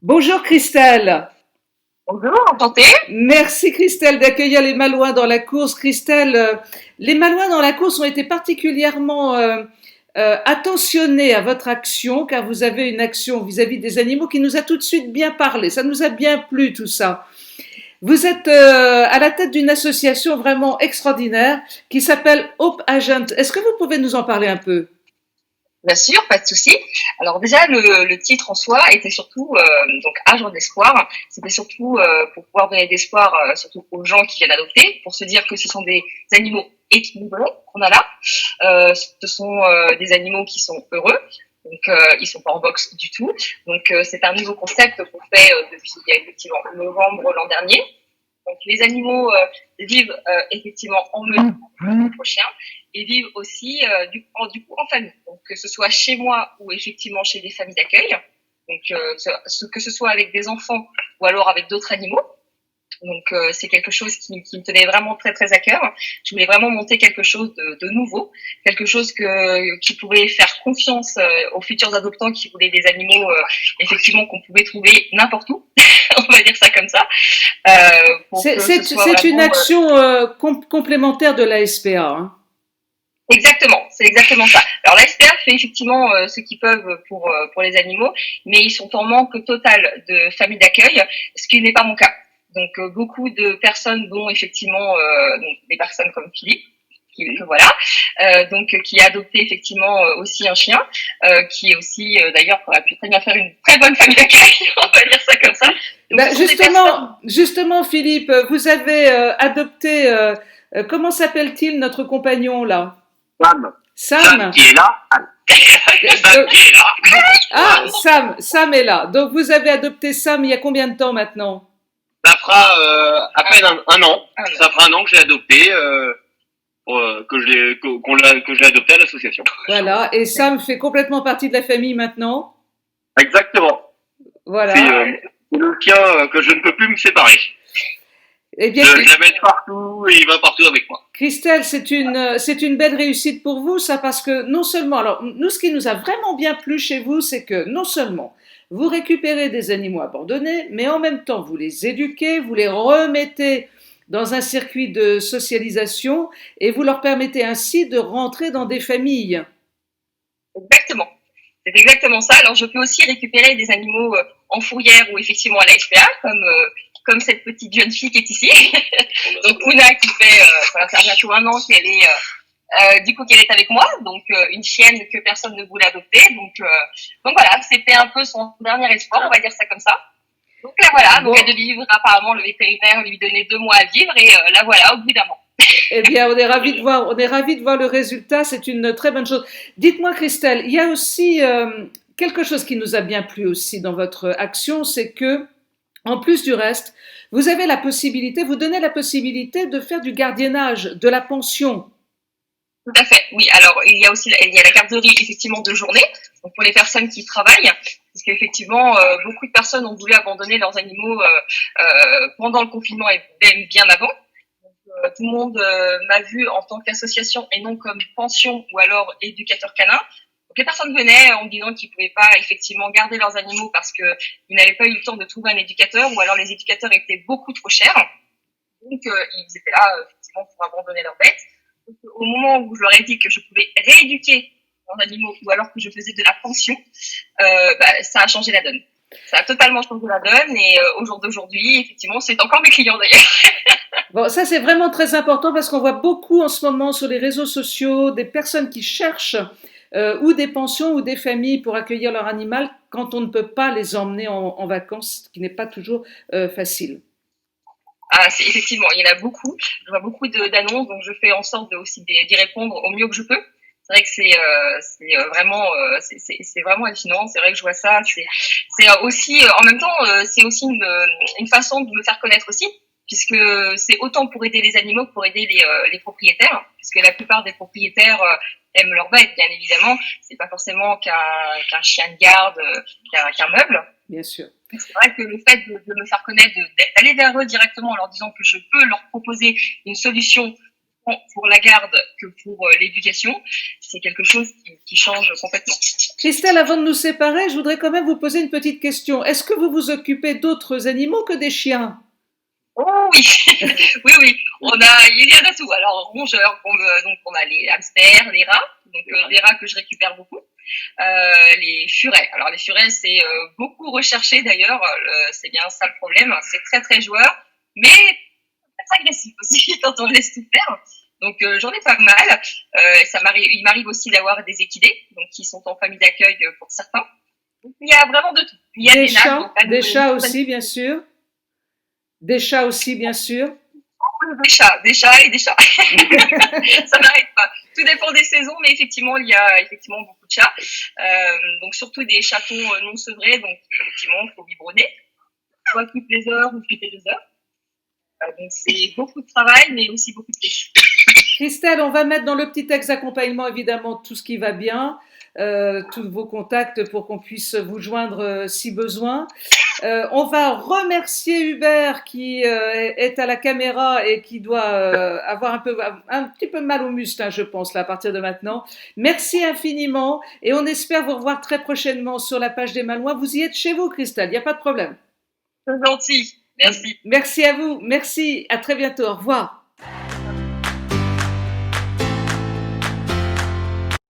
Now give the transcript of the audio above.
Bonjour Christelle. Bonjour, enchantée. Merci Christelle d'accueillir les Malouins dans la course. Christelle, les Malouins dans la course ont été particulièrement attentionnés à votre action car vous avez une action vis-à-vis des animaux qui nous a tout de suite bien parlé. Ça nous a bien plu tout ça. Vous êtes à la tête d'une association vraiment extraordinaire qui s'appelle Hope Agent. Est-ce que vous pouvez nous en parler un peu? Bien sûr, pas de souci. Alors déjà, le titre en soi était surtout donc Agent d'espoir. C'était surtout pour pouvoir donner d'espoir, surtout aux gens qui viennent adopter, pour se dire que ce sont des animaux équilibrés qu'on a là. Ce sont des animaux qui sont heureux. Donc ils sont pas en box du tout. Donc c'est un nouveau concept qu'on fait depuis effectivement novembre l'an dernier. Donc les animaux vivent effectivement en meute, propres chiens, et vivent aussi du coup en famille. Donc que ce soit chez moi ou effectivement chez des familles d'accueil. Donc que ce soit avec des enfants ou alors avec d'autres animaux. Donc c'est quelque chose qui me tenait vraiment très très à cœur. Je voulais vraiment monter quelque chose de nouveau, quelque chose qui pouvait faire confiance aux futurs adoptants qui voulaient des animaux effectivement qu'on pouvait trouver n'importe où, on va dire ça comme ça, pour que ce soit C'est une vraiment action complémentaire de la SPA. Hein. exactement, c'est exactement ça. Alors la SPA fait effectivement ce qu'ils peuvent pour les animaux, mais ils sont en manque total de familles d'accueil, ce qui n'est pas mon cas. Donc beaucoup de personnes, dont effectivement donc, des personnes comme Philippe, que voilà, donc qui a adopté effectivement aussi un chien, qui est aussi d'ailleurs aurait pu très bien faire une très bonne famille d'accueil, on va dire ça comme ça. Donc Ben ce sont des personnes. justement, Philippe, vous avez adopté, comment s'appelle-t-il notre compagnon là? Sam. Sam Sam. qui est là. Sam qui est là. Ah, Sam est là. Donc vous avez adopté Sam il y a combien de temps maintenant? Ça fera à peine un an. Ah, Ça fera un an que j'ai adopté, que je l'ai adopté à l'association. Voilà, et Sam fait complètement partie de la famille maintenant. Exactement. Voilà. C'est le chien que je ne peux plus me séparer. Eh bien, Je l'amène partout et il va partout avec moi. Christelle, c'est une belle réussite pour vous, ça, parce que non seulement, alors, nous, ce qui nous a vraiment bien plu chez vous, c'est que non seulement vous récupérez des animaux abandonnés, mais en même temps, vous les éduquez, vous les remettez dans un circuit de socialisation et vous leur permettez ainsi de rentrer dans des familles. Exactement. C'est exactement ça. Alors, je peux aussi récupérer des animaux en fourrière ou effectivement à la SPA, comme cette petite jeune fille qui est ici. Donc, Ouna, qui ça va faire bientôt un an qu'elle est, du coup, qu'elle est avec moi. Donc, une chienne que personne ne voulait adopter. Donc voilà, c'était un peu son dernier espoir, on va dire ça comme ça. Donc là, voilà. Donc, Bon, elle devait vivre apparemment, le vétérinaire lui donnait 2 mois à vivre et là, voilà, au bout d'un mois. eh bien, on est ravis de voir le résultat, c'est une très bonne chose. Dites-moi, Christelle, il y a aussi quelque chose qui nous a bien plu aussi dans votre action, c'est que, en plus du reste, vous avez la possibilité, vous donnez la possibilité de faire du gardiennage, de la pension. Tout à fait, oui. Alors, il y a la garderie, effectivement, de journée, donc pour les personnes qui travaillent, parce qu'effectivement, beaucoup de personnes ont voulu abandonner leurs animaux pendant le confinement et même bien avant. Donc, tout le monde m'a vu en tant qu'association et non comme pension ou alors éducateur canin. Donc, les personnes venaient en me disant qu'ils pouvaient pas effectivement garder leurs animaux parce que ils n'avaient pas eu le temps de trouver un éducateur ou alors les éducateurs étaient beaucoup trop chers. Donc, ils étaient là, effectivement, pour abandonner leurs bêtes. Donc, au moment où je leur ai dit que je pouvais rééduquer leurs animaux ou alors que je faisais de la pension, ça a changé la donne. Ça a totalement changé la donne et au jour d'aujourd'hui, effectivement, c'est encore mes clients d'ailleurs. Bon, ça c'est vraiment très important parce qu'on voit beaucoup en ce moment sur les réseaux sociaux des personnes qui cherchent ou des pensions ou des familles pour accueillir leur animal quand on ne peut pas les emmener en vacances, ce qui n'est pas toujours facile. Ah, effectivement, il y en a beaucoup. Je vois beaucoup d'annonces, donc je fais en sorte aussi d'y répondre au mieux que je peux. C'est vrai que c'est vraiment hallucinant. C'est vrai que je vois ça. C'est aussi en même temps c'est aussi une façon de me faire connaître aussi, puisque c'est autant pour aider les animaux que pour aider les propriétaires, puisque la plupart des propriétaires aiment leurs bêtes, bien évidemment. C'est pas forcément qu'un chien de garde, qu'un meuble. Bien sûr. C'est vrai que le fait de me faire connaître, d'aller vers eux directement en leur disant que je peux leur proposer une solution pour la garde que pour l'éducation, c'est quelque chose qui change complètement. Christelle, avant de nous séparer, je voudrais quand même vous poser une petite question. Est-ce que vous vous occupez d'autres animaux que des chiens? Oh oui, oui, oui. Il y en a tout. Alors, rongeurs, donc on a les hamsters, les rats, donc des rats que je récupère beaucoup. Les furets. Alors les furets, c'est beaucoup recherché d'ailleurs. C'est bien ça le problème. C'est très très joueur, mais très agressif aussi quand on le laisse tout faire. Donc j'en ai pas mal. Il m'arrive aussi d'avoir des équidés, donc qui sont en famille d'accueil pour certains. Donc, il y a vraiment de tout. Il y a des nattes, donc, des chats aussi, bien sûr. Des chats aussi, bien sûr. Des chats et des chats. Ça n'arrête pas. Tout dépend des saisons, mais effectivement, il y a effectivement beaucoup de chats. Donc surtout des chatons non sevrés, donc effectivement, il faut biberonner, soit toutes les heures ou toutes les 2 heures. Donc c'est beaucoup de travail, mais aussi beaucoup de plaisir. Christelle, on va mettre dans le petit texte d'accompagnement évidemment tout ce qui va bien, tous vos contacts pour qu'on puisse vous joindre si besoin. On va remercier Hubert qui est à la caméra et qui doit avoir un petit peu mal au muscle, hein, je pense, là, à partir de maintenant. Merci infiniment et on espère vous revoir très prochainement sur la page des Malouins. Vous y êtes chez vous, Christelle, il n'y a pas de problème. C'est gentil, merci. Merci à vous, merci, à très bientôt, au revoir.